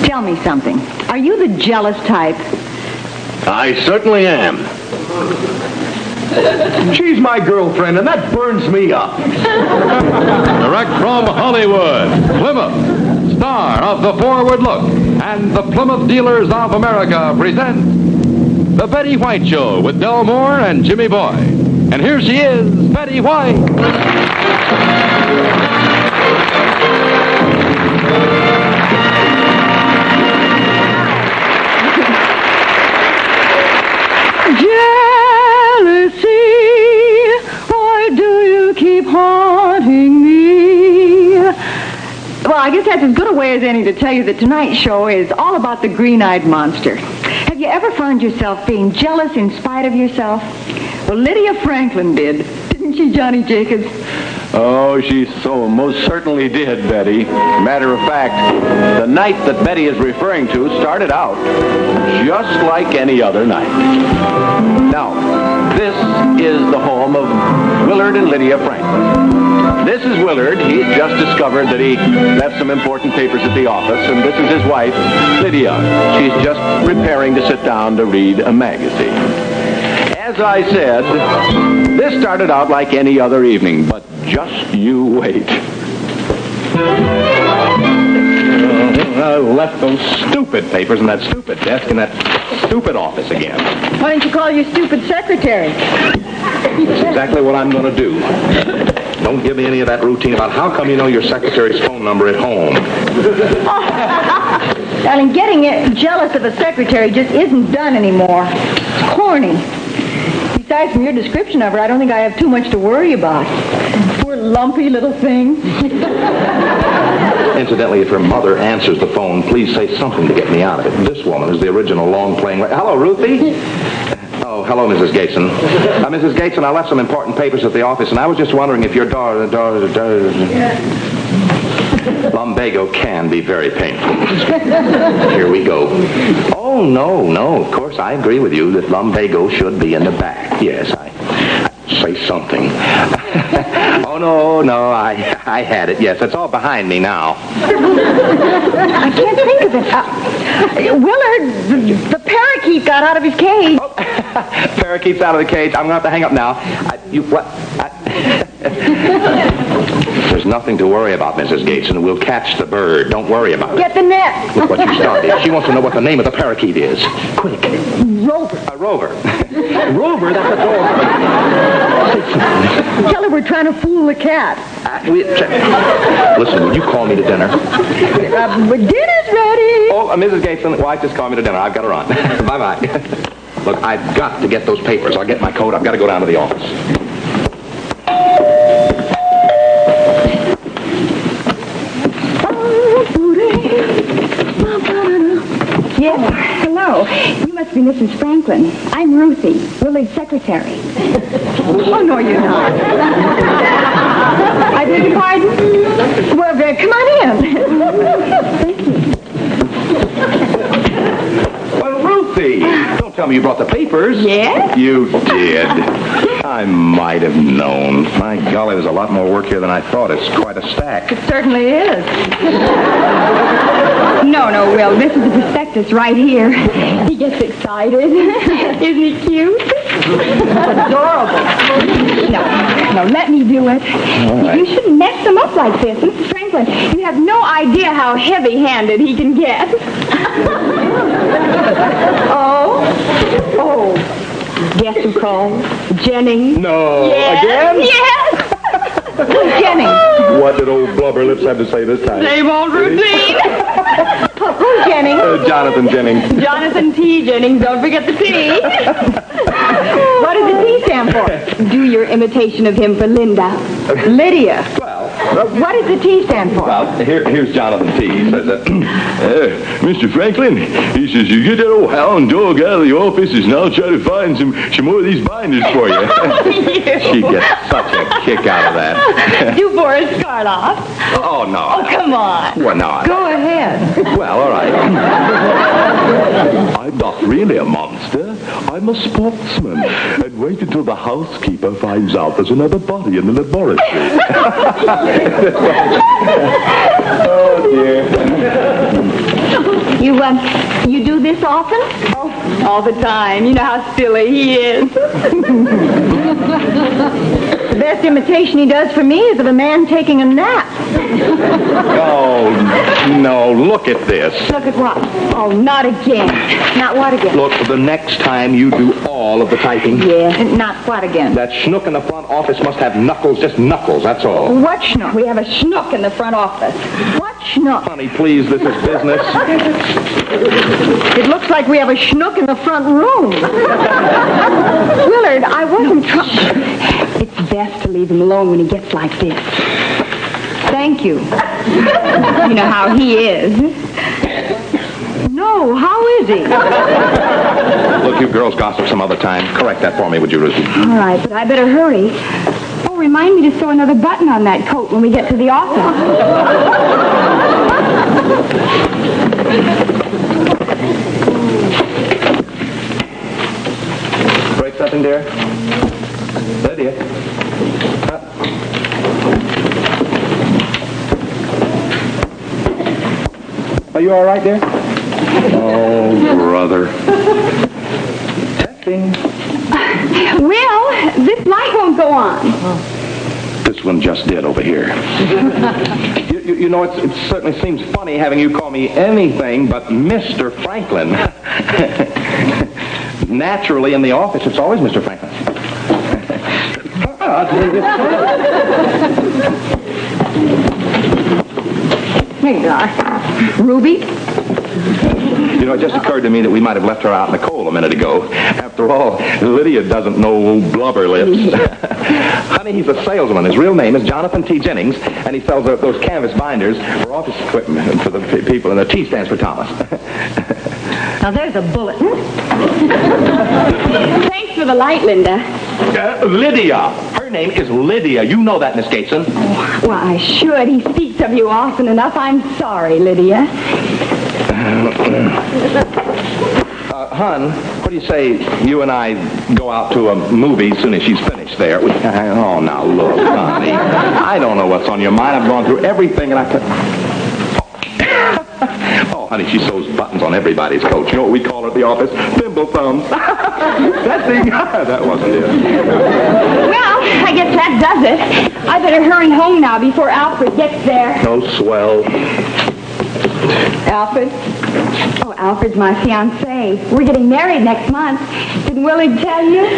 Tell me something. Are you the jealous type? I certainly am. She's my girlfriend, and that burns me up. Direct from Hollywood, Plymouth, star of The Forward Look, and the Plymouth Dealers of America present The Betty White Show with Del Moore and Jimmy Boy. And here she is, Betty White. Haunting me. Well, I guess that's as good a way as any to tell you that tonight's show is all about the green-eyed monster. Have you ever found yourself being jealous in spite of yourself? Well, Lydia Franklin did. Didn't she, Johnny Jacobs? Oh, she so most certainly did, Betty. Matter of fact, the night that Betty is referring to started out just like any other night. Now, this is the home of Willard and Lydia Franklin. This is Willard. He's just discovered that he left some important papers at the office, and this is his wife, Lydia. She's just preparing to sit down to read a magazine. As I said, this started out like any other evening, but just you wait. I left those stupid papers in that stupid desk in that stupid office again. Why don't you call your stupid secretary? That's exactly what I'm going to do. Don't give me any of that routine about how come you know your secretary's phone number at home. Darling, getting jealous of a secretary just isn't done anymore. It's corny. Besides, from your description of her, I don't think I have too much to worry about. Poor lumpy little thing. Incidentally, if her mother answers the phone, please say something to get me out of it. This woman is the original long-playing... Hello, Ruthie? Oh, hello, Mrs. Gateson. Mrs. Gateson, I left some important papers at the office, and I was just wondering if your lumbago can be very painful. Here we go. Oh, no, of course, I agree with you that lumbago should be in the back. Yes, I say something. Oh, no, I had it. Yes, it's all behind me now. I can't think of it. Willard, the parakeet got out of his cage. Oh, parakeet's out of the cage. I'm going to have to hang up now. There's nothing to worry about, Mrs. Gateson. We'll catch the bird. Don't worry about it. Get the net. Look what you started. She wants to know what the name of the parakeet is. Quick. Rover. A rover. Rover? That's a dog. Tell her we're trying to fool the cat. Listen, will you call me to dinner? Dinner's ready. Oh, Mrs. Gateson, wife just called me to dinner. I've got to run. Bye-bye. Look, I've got to get those papers. I'll get my coat. I've got to go down to the office. Yes, hello. You must be Mrs. Franklin. I'm Ruthie, Willard's secretary. Oh, no, you're not. I beg your pardon? Well, come on in. Thank you. Well, Ruthie, don't tell me you brought the papers. Yes? You did. I might have known. My golly, there's a lot more work here than I thought. It's quite a stack. It certainly is. No, Will. This is the prospectus right here. He gets excited. Isn't he cute? Adorable. No, let me do it. Right. You shouldn't mess him up like this. Mrs. Franklin, you have no idea how heavy-handed he can get. Oh. Guess who called? Jennings. No. Yes. Again? Yes. Who's Jennings? What did old Blubber Lips have to say this time? Same old routine. Who's Jennings? Jonathan Jennings. Jonathan T. Jennings. Don't forget the T. What does the T stand for? Do your imitation of him for Linda. Lydia. Well, what does the T stand for? Well, here's Jonathan T. He says, Mr. Franklin, he says, you get that old hound dog out of the office and I'll try to find some more of these binders for you. She gets such a kick out of that. Do Boris Karloff. Oh, no. Oh, come on. Well, no. Go ahead. Well, all right. I'm not really a monster. I'm a sportsman. And wait until the housekeeper finds out there's another body in the laboratory. Oh, dear. You do this often? Oh, all the time. You know how silly he is. The best imitation he does for me is of a man taking a nap. No, look at this. Look at what? Oh, not again. Not what again? Look, the next time you do all of the typing, Yeah, not what again? that schnook in the front office must have knuckles, just knuckles, that's all. What schnook? We have a schnook in the front office. What schnook? Honey, please, this is business. It looks like we have a schnook in the front room. Willard, I wasn't trying. It's best to leave him alone when he gets like this. Thank you. You know how he is. No, how is he? Look, you girls gossip some other time. Correct that for me, would you, Ruthie? All right, but I better hurry. Oh, remind me to sew another button on that coat when we get to the office. Break something, dear? Lydia? Are you all right, dear? Oh, brother. Testing. Will, this light won't go on. This one just did over here. You know, it certainly seems funny having you call me anything but Mr. Franklin. Naturally, in the office, it's always Mr. Franklin. Here you are. Ruby? You know, it just occurred to me that we might have left her out in the cold a minute ago. After all, Lydia doesn't know blubber lips. Honey, he's a salesman. His real name is Jonathan T. Jennings, and he sells those canvas binders for office equipment for the people, and the T stands for Thomas. Now, there's a bulletin. Thanks for the light, Linda. Lydia. Her name is Lydia. You know that, Miss Gateson. Well, I should. He speaks of you often enough. I'm sorry, Lydia. Hun, what do you say you and I go out to a movie as soon as she's finished there? Oh, now look, honey. I don't know what's on your mind. I've gone through everything, and I could... Oh, honey, she sews buttons on everybody's coat. You know what we call her at the office? Thimble thumbs. That thing, that wasn't it. Well, I guess that does it. I better hurry home now before Alfred gets there. Oh, swell. Alfred? Oh, Alfred's my fiancé. We're getting married next month. Didn't Willard tell you?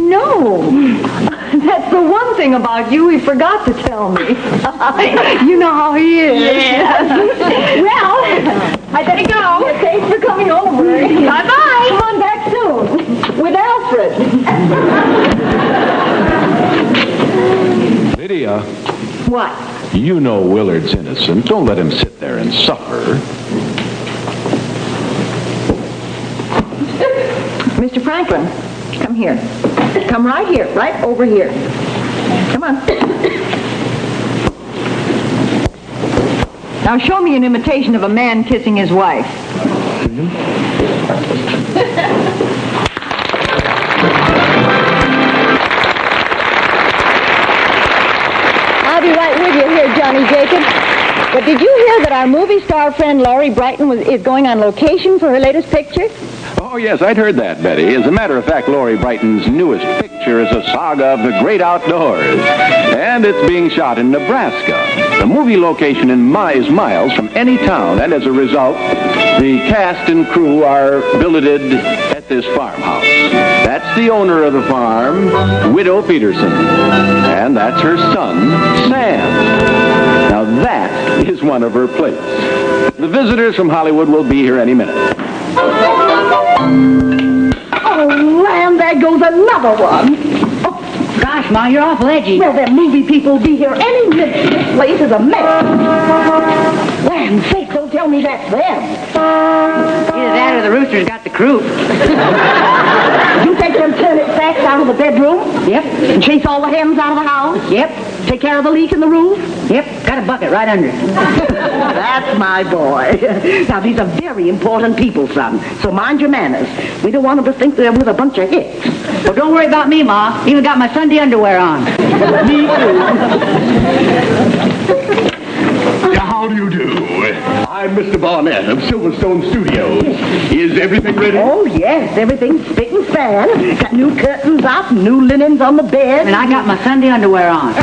No. That's the one thing about you he forgot to tell me. You know how he is. Yes. Well, I better go. Thanks for coming over. Bye-bye. Come on back soon. With Alfred. Lydia, What? you know Willard's innocent. Don't let him sit there and suffer. Mr. Franklin, come here. Come right here, right over here. Come on. Now show me an imitation of a man kissing his wife. I'll be right with you here, Johnny Jacob. But did you hear that our movie star friend Laurie Brighton is going on location for her latest picture? Oh, yes, I'd heard that, Betty. As a matter of fact, Laurie Brighton's newest picture is a saga of the great outdoors. And it's being shot in Nebraska. The movie location is miles from any town, and as a result, the cast and crew are billeted at this farmhouse. That's the owner of the farm, Widow Peterson. And that's her son, Sam. Now that is one of her plates. The visitors from Hollywood will be here any minute. Oh, land, there goes another one. Oh, gosh, Ma, you're awful edgy. Well, them movie people will be here any minute. This place is a mess. Land sakes, don't tell me that's them. Either that or the rooster's got the croup. You take them turnip sacks out of the bedroom? Yep. And chase all the hens out of the house? Yep. Take care of the leak in the roof? Yep. Got a bucket right under it. That's my boy. Now, these are very important people, son. So mind your manners. We don't want them to think they're with a bunch of hicks. Well, don't worry about me, Ma. Even got my Sunday underwear on. Me too. Now, How do you do? I'm Mr. Barnett of Silverstone Studios. Is everything ready? Oh, yes, everything's spick and span. Got new curtains up, new linens on the bed. And I got my Sunday underwear on.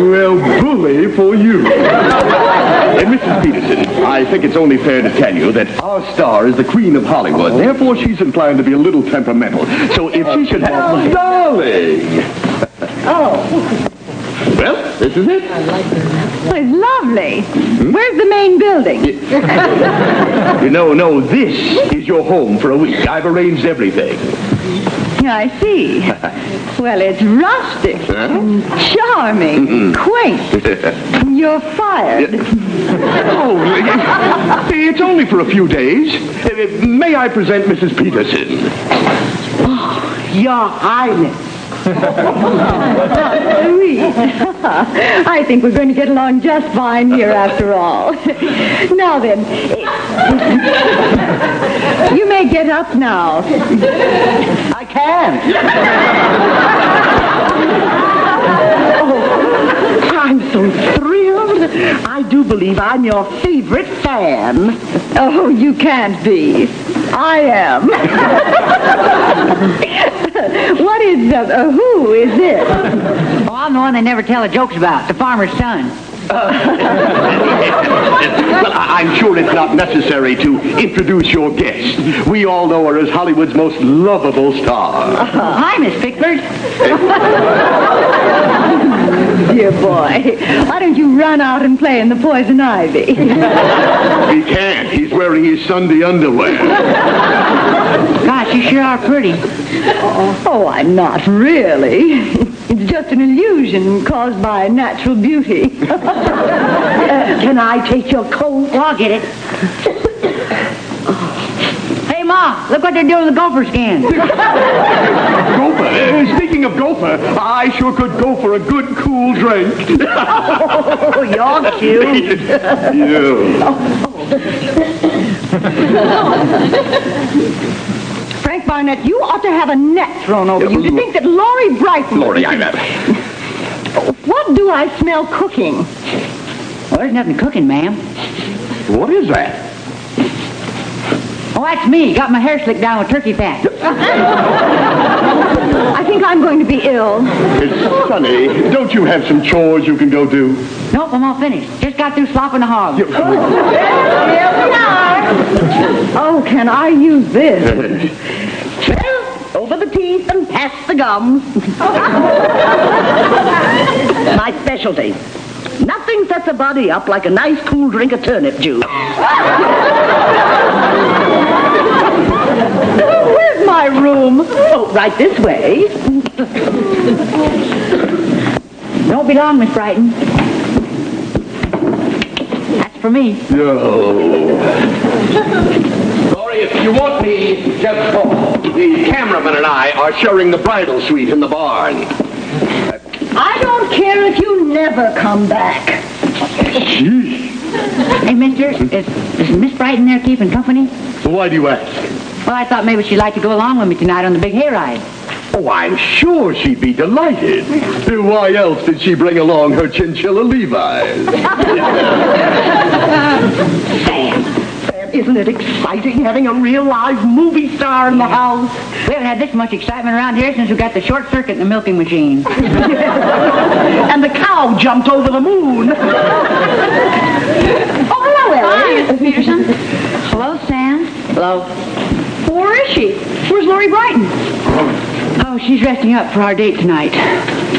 Well, bully for you. And Mrs. Peterson, I think it's only fair to tell you that our star is the queen of Hollywood. Therefore, she's inclined to be a little temperamental. So if she should have... Darling! Oh, Well, this is it. Oh, it's lovely. Where's the main building? No, this is your home for a week. I've arranged everything. I see. Well, it's rustic, charming, quaint. You're fired. Oh, it's only for a few days. May I present Mrs. Peterson? Your Highness. Sweet. I think we're going to get along just fine here after all. Now then, you may get up now. I can. Oh, I'm so thrilled. I do believe I'm your favorite fan. Oh, you can't be. I am. What is who is this? Oh, I'm the one they never tell the jokes about, the farmer's son. Well, I'm sure it's not necessary to introduce your guest. We all know her as Hollywood's most lovable star. Hi, Miss Pickford. Dear boy, why don't you run out and play in the poison ivy? He can't. He's wearing his Sunday underwear. Gosh, you sure are pretty. Oh, I'm not really. It's just an illusion caused by natural beauty. Can I take your coat? Well, I'll get it. Hey, Ma, look what they're doing with the gopher skins. Gopher. Speaking of gopher, I sure could go for a good cool drink. Oh, you're cute. Frank Barnett, you ought to have a net thrown over you to think that Laurie Brighton... Laurie, I'm at What do I smell cooking? Well, there's nothing cooking, ma'am. What is that? Oh, that's me. Got my hair slicked down with turkey fat. I think I'm going to be ill. It's Sonny. Don't you have some chores you can go do? Nope, I'm all finished. Just got through slopping the hog. Here we are. Oh, can I use this? Well, over the teeth and past the gums. My specialty. Nothing sets a body up like a nice cool drink of turnip juice. Where's my room? Oh, right this way. Don't be long, Miss Brighton. That's for me. Laurie, if you want me, just call. The cameraman and I are sharing the bridal suite in the barn. I don't care if you never come back. Hey, mister, is Miss Brighton there keeping company? Why do you ask? Well, I thought maybe she'd like to go along with me tonight on the big hayride. Oh, I'm sure she'd be delighted. Why else did she bring along her chinchilla Levi's? Sam, isn't it exciting having a real live movie star in the house? We haven't had this much excitement around here since we got the short circuit in the milking machine. And the cow jumped over the moon. Oh, hello, Ellie. Hi, Miss Peterson. Hello, Sam. Hello. Where is she? Where's Laurie Brighton? Oh, she's resting up for our date tonight.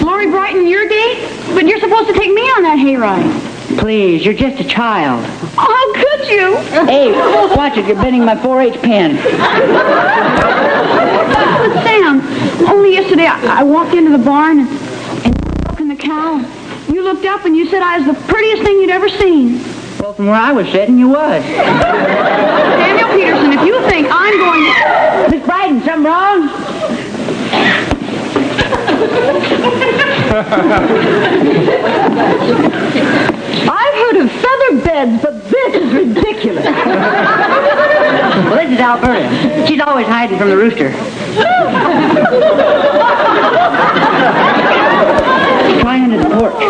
Laurie Brighton, your date? But you're supposed to take me on that hayride. Please, you're just a child. How could you? Hey, watch it. You're bending my 4-H pen. Sam, only yesterday I walked into the barn and milking the cow. You looked up and you said I was the prettiest thing you'd ever seen. Well, from where I was sitting, you was. Samuel Peterson, if you think I'm going to... Miss Brighton, something wrong? I've heard of feather beds, but this is ridiculous. Well, this is Alberta. She's always hiding from the rooster. Try under the porch.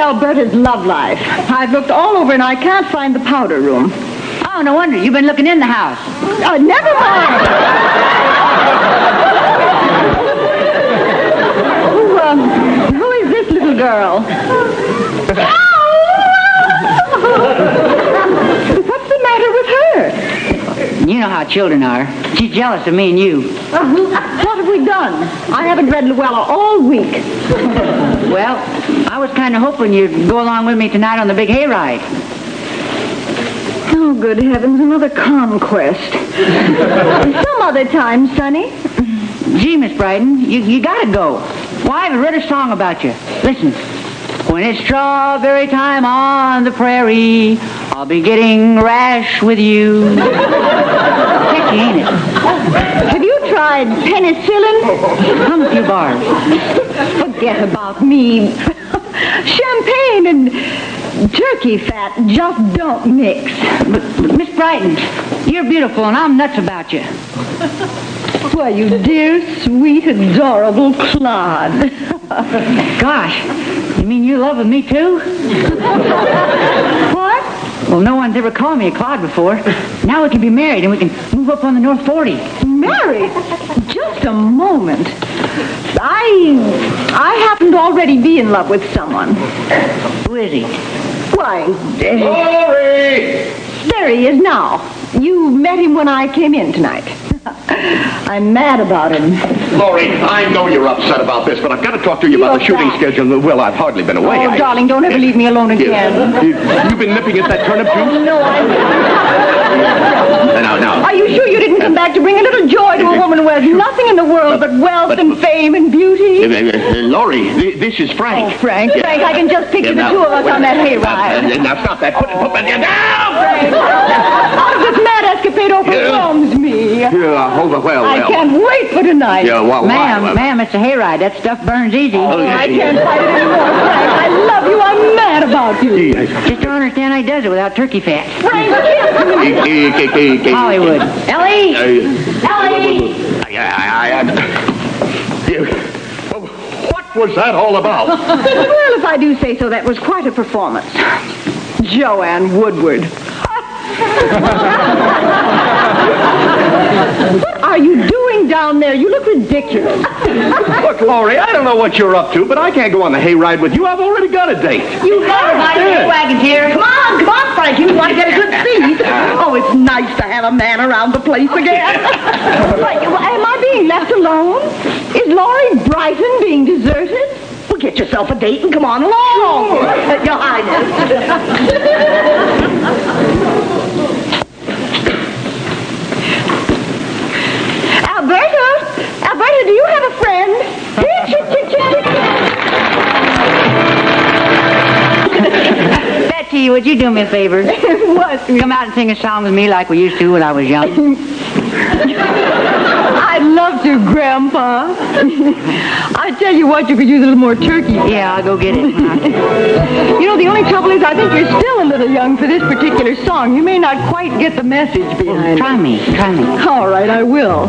Alberta's love life? I've looked all over and I can't find the powder room. Oh, no wonder. You've been looking in the house. Oh, never mind. Who is this little girl? What's the matter with her? You know how children are. She's jealous of me and you. What have we done? I haven't read Luella all week. Well, I was kind of hoping you'd go along with me tonight on the big hayride. Oh, good heavens, another conquest. Some other time, Sonny. Gee, Miss Brighton, you gotta go. Why, I've read a song about you. Listen. When it's strawberry time on the prairie, I'll be getting rash with you. Catchy, ain't it? Have you tried penicillin? Hum a few bars. Forget about me. Champagne and turkey fat just don't mix. But Miss Brighton, you're beautiful and I'm nuts about you. Why, you dear, sweet, adorable Claude. Gosh, you mean you're loving me too? What? Well, no one's ever called me a Claude before. Now we can be married and we can move up on the North 40. Married? Just a moment. I happen to already be in love with someone. Who is he? Why, Laurie! there he is now. You met him when I came in tonight. I'm mad about him. Laurie, I know you're upset about this, but I've got to talk to you about the shooting schedule. Well, I've hardly been away. Oh, darling, don't ever leave me alone again. You've been nipping at that turnip juice? No, Now. Are you sure you didn't come back to bring a little joy to a woman who has nothing in the world but wealth and fame and beauty? Laurie, this is Frank. Oh, Frank, I can just picture the two of us on that hayride. Now, stop that. Put that down. This mad escapade overwhelms me. Well. I can't wait for tonight. Yeah, well, Ma'am, it's a hayride. That stuff burns easy. I can't fight it anymore, Frank. I love you. I'm mad about you. Just don't understand how he does it without turkey fat. Frank, kiss me. Hollywood. Ellie! Ellie! What was that all about? Well, if I do say so, that was quite a performance. Joanne Woodward. What are you doing down there? You look ridiculous. Look, Laurie, I don't know what you're up to, but I can't go on the hayride with you. I've already got a date. You have My Yeah. wagon's here. Come on, Frank. You want to get a good seat. Oh, it's nice to have a man around the place again. Wait, am I being left alone? Is Laurie Brighton being deserted? Well, get yourself a date and come on along. Your Highness. Alberta, do you have a friend? Betsy, would you do me a favor? What? Come out and sing a song with me like we used to when I was young. I'd love to, Grandpa. I tell you what, you could use a little more turkey. Yeah, I'll go get it. You know, the only trouble is I think you're still a little young for this particular song. You may not quite get the message behind Try me. All right, I will.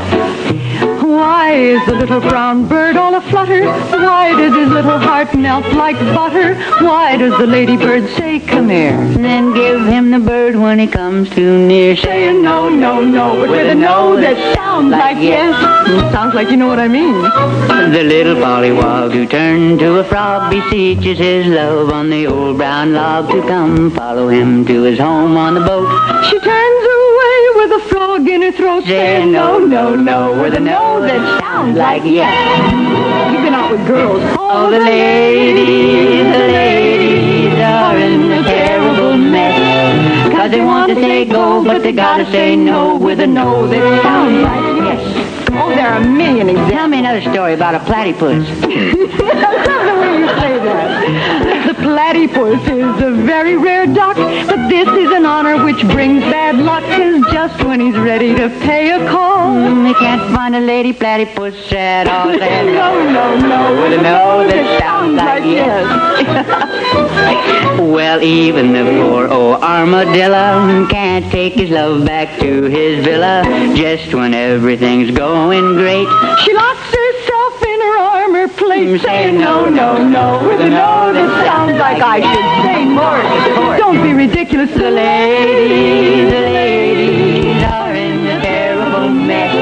Why is the little brown bird all aflutter? Why does his little heart melt like butter? Why does the ladybird say, come here? Then give him the bird when he comes too near. Saying no, no, no, but with a no that sounds like yes. Sounds like you know what I mean. The little pollywog who turned to a frog beseeches his love on the old brown log to come follow him to his home on the boat. She turns away with a frog in her throat, saying no, no, no, with a no that sounds like yes. You've been out with girls. Oh, the ladies are in a terrible mess. 'Cause they want to say go, but they gotta say no with a no that sounds like yes. Oh, there are a million examples. Tell me another story about a platypus. I love the way you say that. The platypus is a very rare duck, but this is an honor which brings bad luck, 'cause just when he's ready to pay a call, They can't find a lady platypus at all. no, no, no, with a no that sounds like yes. Well, even the poor old armadillo can't take his love back to his villa just when everything's going great. She locks herself in her armor plate same. Say no, no, no, with a no that sounds like I should say more. Don't be ridiculous. The ladies are in a terrible mess.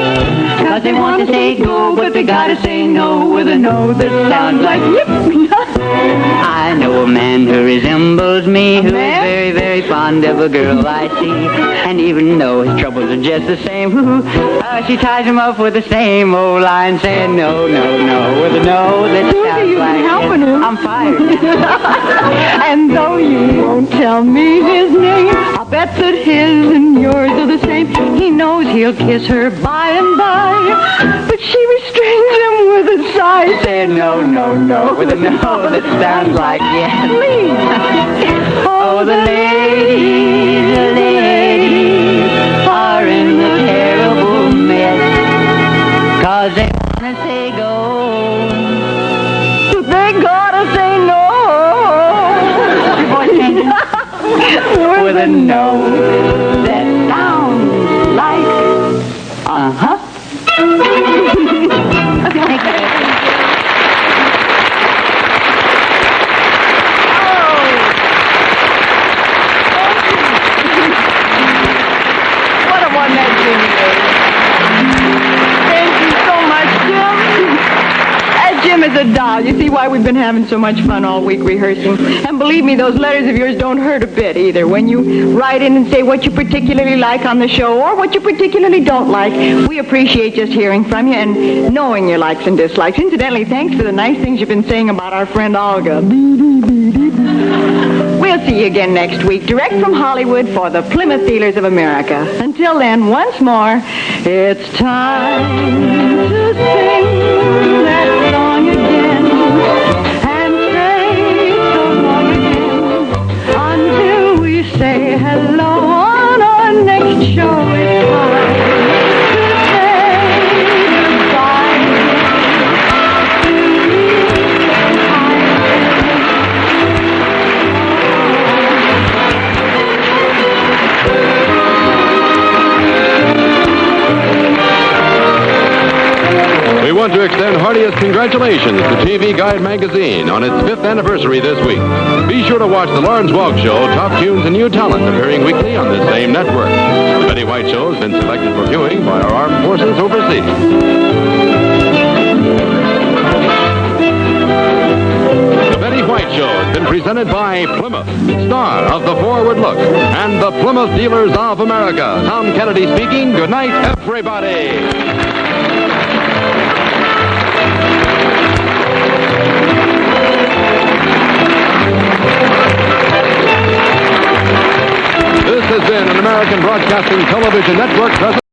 'Cause they want to say go, but they gotta say no with a no that sounds like yip. I know a man who resembles me, who is very, very fond of a girl I see. And even though his troubles are just the same, she ties him up with the same old line, saying no, no, no, with a no that sounds you've like been helping him. I'm fired. And though you won't tell me his name, I'll bet that his and yours are the same. He knows he'll kiss her by and by, but she restrains him with a sigh, saying no, no, no, With a no that sounds like yes. please. Oh, the ladies are in a terrible mess. 'Cause they wanna say go. They gotta say no. Your voice changes. With a no that sounds like Uh-huh. What a one that Jimmy is. Thank you so much, Jim. Jim is a doll. You see why we've been having so much fun all week rehearsing. And believe me, those letters of yours don't hurt a bit either. When you write in and say what you particularly like on the show or what you particularly don't like, we appreciate just hearing from you and knowing your likes and dislikes. Incidentally, thanks for the nice things you've been saying about our friend Olga. We'll see you again next week, direct from Hollywood for the Plymouth Dealers of America. Until then, once more, it's time to sing that song again and say so long again until we say hello on our next show. It's time to say goodbye to you. We want to extend heartiest congratulations to TV Guide magazine on its 5th anniversary this week. Be sure to watch The Lawrence Welk Show, top tunes and new talent appearing weekly on this same network. The Betty White Show has been selected for viewing by our armed forces overseas. The Betty White Show has been presented by Plymouth, star of The Forward Look, and the Plymouth Dealers of America. Tom Kennedy speaking. Good night, everybody. This has been an American Broadcasting Television Network presentation.